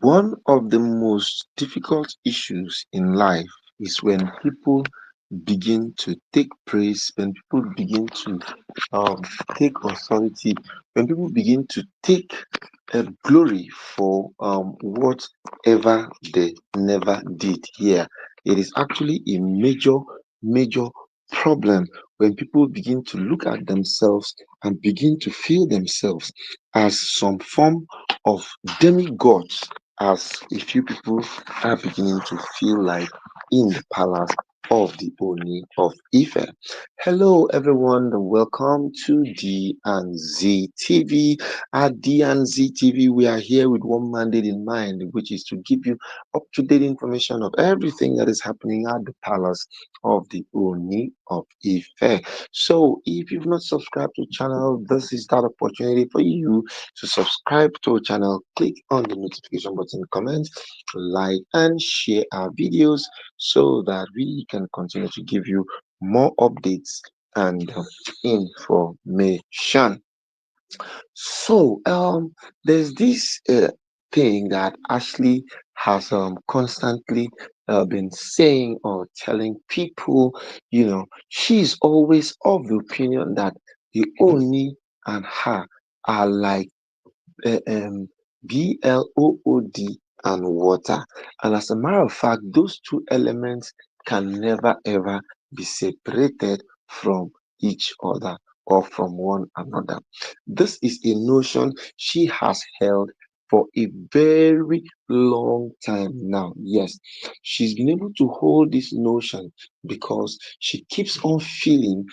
One of the most difficult issues in life is when people begin to take praise, when people begin to um, take authority, when people begin to take glory for whatever they never did here. It is actually a major problem when people begin to look at themselves and begin to feel themselves as some form of demigods, as a few people are beginning to feel like in the palace of the Oni of Ife. Hello, everyone, and welcome to D and Z TV. At D and Z TV, we are here with one mandate in mind, which is to give you up to date information of everything that is happening at the palace of the Oni of Ife. So, if you've not subscribed to the channel, this is that opportunity for you to subscribe to our channel. Click on the notification button, comment, like, and share our videos so that we can continue to give you more updates and information. So, there's this thing that Ashley has constantly been saying or telling people. She's always of the opinion that the Oni and her are like blood and water. And as a matter of fact, those two elements can never ever be separated from each other or from one another. This is a notion she has held for a very long time now. Yes, she's been able to hold this notion because she keeps on feeling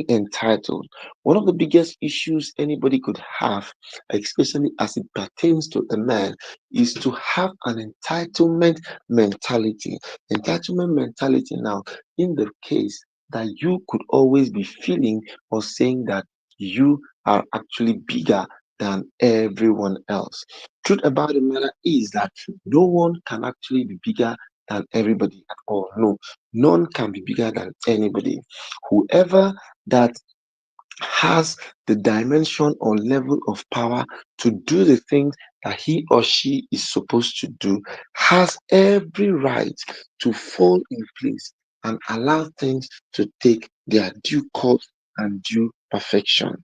entitled. One of the biggest issues anybody could have, especially as it pertains to a man, is to have an entitlement mentality. Entitlement mentality now, in the case that you could always be feeling or saying that you are actually bigger than everyone else. Truth about the matter is that no one can actually be bigger than everybody at all. No, none can be bigger than anybody. Whoever that has the dimension or level of power to do the things that he or she is supposed to do has every right to fall in place and allow things to take their due course and due perfection.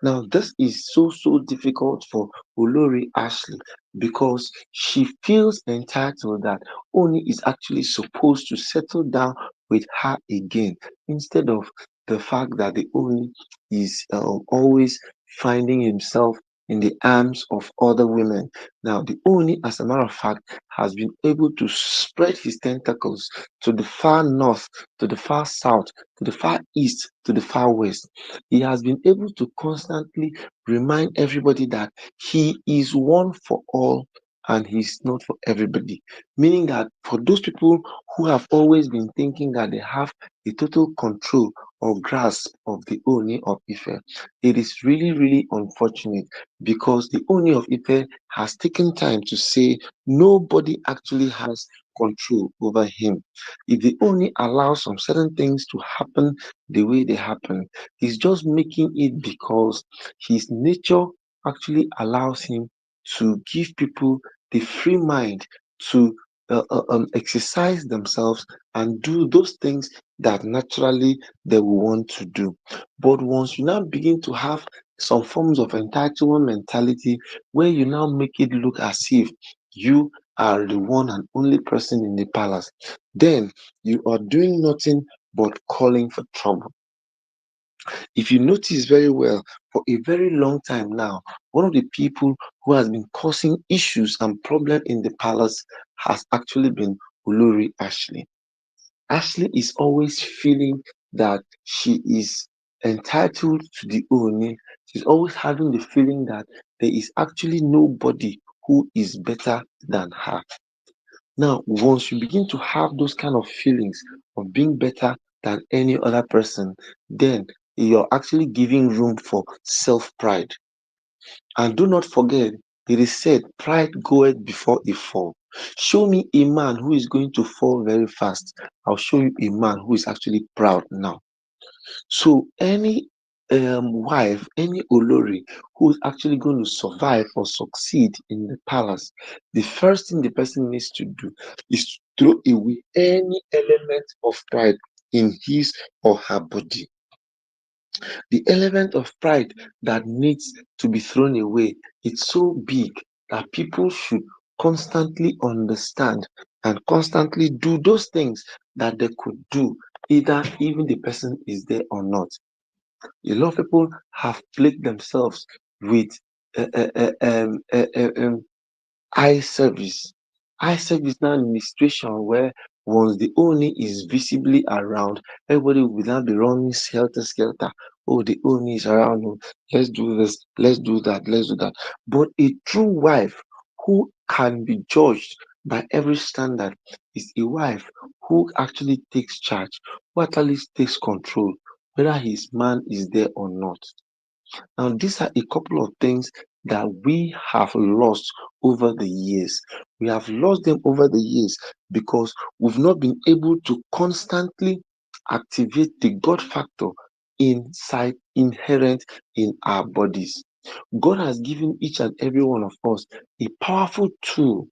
Now, this is so difficult for Olori Ashly because she feels entitled that Oni is actually supposed to settle down with her again instead of the fact that the Oni is always finding himself in the arms of other women. Now, the Oni, as a matter of fact, has been able to spread his tentacles to the far north, to the far south, to the far east, to the far west. He has been able to constantly remind everybody that he is one for all and he's not for everybody. Meaning that for those people who have always been thinking that they have a total control or grasp of the Oni of Ife, it is really unfortunate because the Oni of Ife has taken time to say nobody actually has control over him. If the Oni allows some certain things to happen the way they happen, he's just making it because his nature actually allows him to give people the free mind to exercise themselves and do those things that naturally they will want to do. But once you now begin to have some forms of entitlement mentality where you now make it look as if you are the one and only person in the palace, then you are doing nothing but calling for trouble. If you notice very well, for a very long time now, one of the people who has been causing issues and problem in the palace has actually been Olori Ashly. Ashley is always feeling that she is entitled to the Ooni. She's always having the feeling that there is actually nobody who is better than her. Now, once you begin to have those kind of feelings of being better than any other person, then you're actually giving room for self pride. And do not forget, it is said, pride goeth before a fall. Show me a man who is going to fall very fast. I'll show you a man who is actually proud now. So, any wife, any Olori who's actually going to survive or succeed in the palace, the first thing the person needs to do is to throw away any element of pride in his or her body. The element of pride that needs to be thrown away, it's so big that people should constantly understand and constantly do those things that they could do, either even the person is there or not. A lot of people have plagued themselves with uh, uh, uh, um, uh, uh, um, eye service. Eye service now in a situation where once the Ooni is visibly around, everybody will now be running shelter skelter. Oh, the Ooni is around. Oh, let's do this, let's do that, let's do that. But a true wife who can be judged by every standard is a wife who actually takes charge, who actually takes control, whether his man is there or not. Now, these are a couple of things that we have lost over the years. We have lost them over the years because we've not been able to constantly activate the God factor inside inherent in our bodies. God has given each and every one of us a powerful tool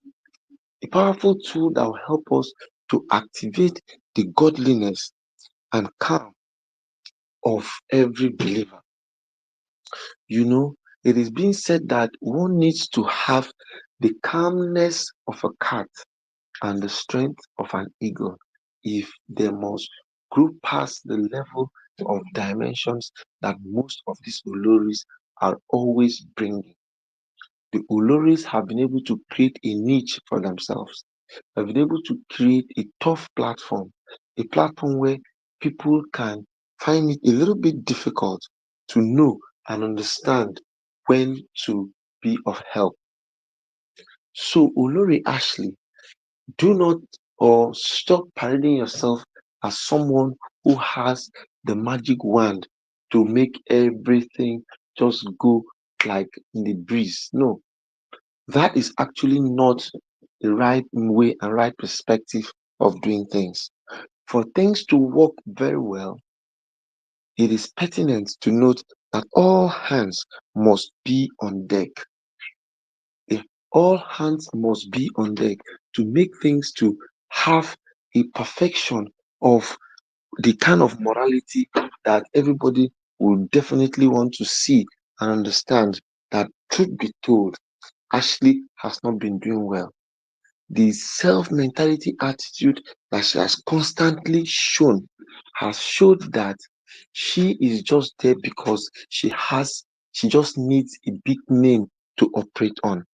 that will help us to activate the godliness and calm of every believer. You know, it is being said that one needs to have the calmness of a cat and the strength of an eagle if they must grow past the level of dimensions that most of these Oloris are always bringing. The Oloris have been able to create a niche for themselves, have been able to create a tough platform, a platform where people can find it a little bit difficult to know and understand when to be of help. So, Olori Ashley, do not or stop parading yourself as someone who has the magic wand to make everything just go like in the breeze. No, that is actually not the right way and right perspective of doing things. For things to work very well, it is pertinent to note that all hands must be on deck. If all hands must be on deck to make things to have a perfection of the kind of morality that everybody will definitely want to see and understand that truth be told, Ashley has not been doing well. The self mentality attitude that she has constantly shown has showed that she is just there because she just needs a big name to operate on.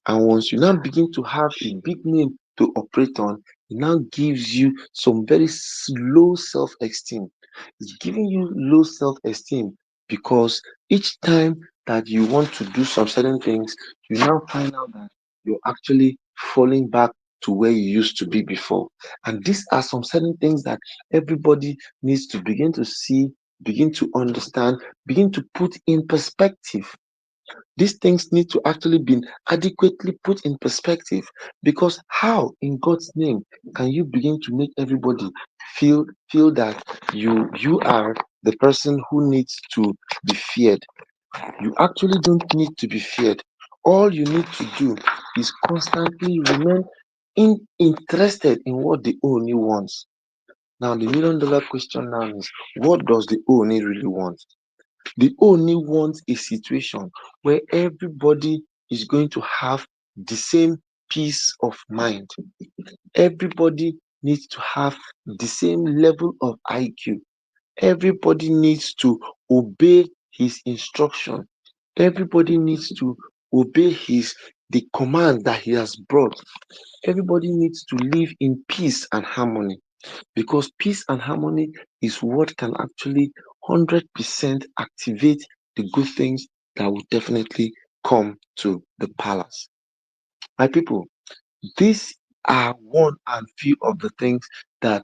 And once you now begin to have a big name to operate on, it now gives you some very low self esteem. It's giving you low self esteem because each time that you want to do some certain things, you now find out that you're actually falling back to where you used to be before. And these are some certain things that everybody needs to begin to see, begin to understand, begin to put in perspective. These things need to actually be adequately put in perspective because how in God's name can you begin to make everybody feel that you are the person who needs to be feared? You actually don't need to be feared. All you need to do is constantly remain interested in what the Oni wants. Now the $1 million question now is what does the Oni really want? They only want a situation where everybody is going to have the same peace of mind. Everybody needs to have the same level of IQ. Everybody needs to obey his instruction. Everybody needs to obey his the command that he has brought. Everybody needs to live in peace and harmony because peace and harmony is what can actually 100% activate the good things that will definitely come to the palace. My people, these are one and few of the things that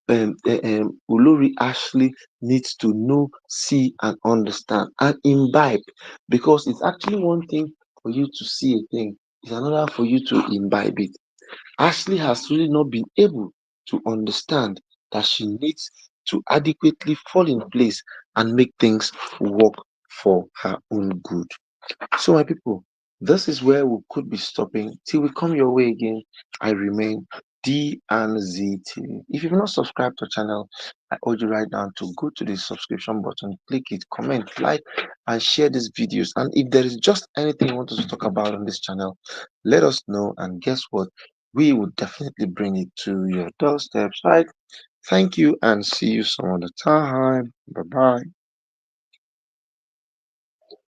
Olori Ashley needs to know, see, and understand and imbibe because it's actually one thing for you to see a thing, it's another for you to imbibe it. Ashley has really not been able to understand that she needs to adequately fall in place and make things work for her own good. So, my people, this is where we could be stopping till we come your way again. I remain D and Z TV. If you've not subscribed to the channel, I urge you right now to go to the subscription button, click it, comment, like, and share these videos. And if there is just anything you want us to talk about on this channel, let us know. And guess what? We will definitely bring it to your doorsteps, right? Thank you and see you some other time. Bye bye.